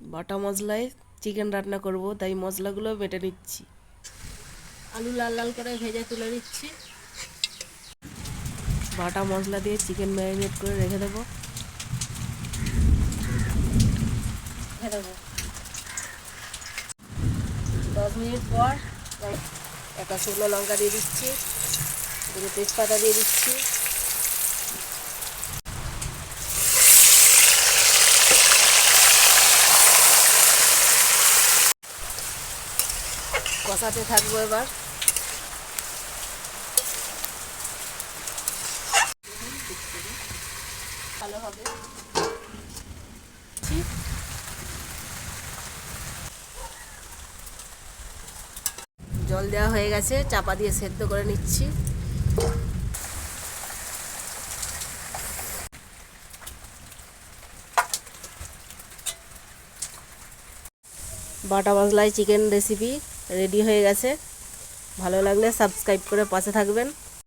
বাটা মশলায় চিকেন রান্না করব, তাই মশলাগুলো বেটে নিচ্ছি। আলু লাল লাল করে ভেজে তুলে নিচ্ছি। বাটা মশলা দিয়ে চিকেন ম্যারিনেট করে রেখে দেবো। রেখে দেবো 10 মিনিট পর একটা শুকনো লঙ্কা দিয়ে দিচ্ছি, দুটো তেজপাতা দিয়ে দিচ্ছি, কষাতে থাকবো এবার। ভালো হবে। জল দেওয়া হয়ে গেছে, চাপা দিয়ে সেদ্ধ করে নিচ্ছি। বাটা মশলায় চিকেন রেসিপি রেডি হয়ে গেছে। ভালো লাগলে সাবস্ক্রাইব করে পাশে থাকবেন।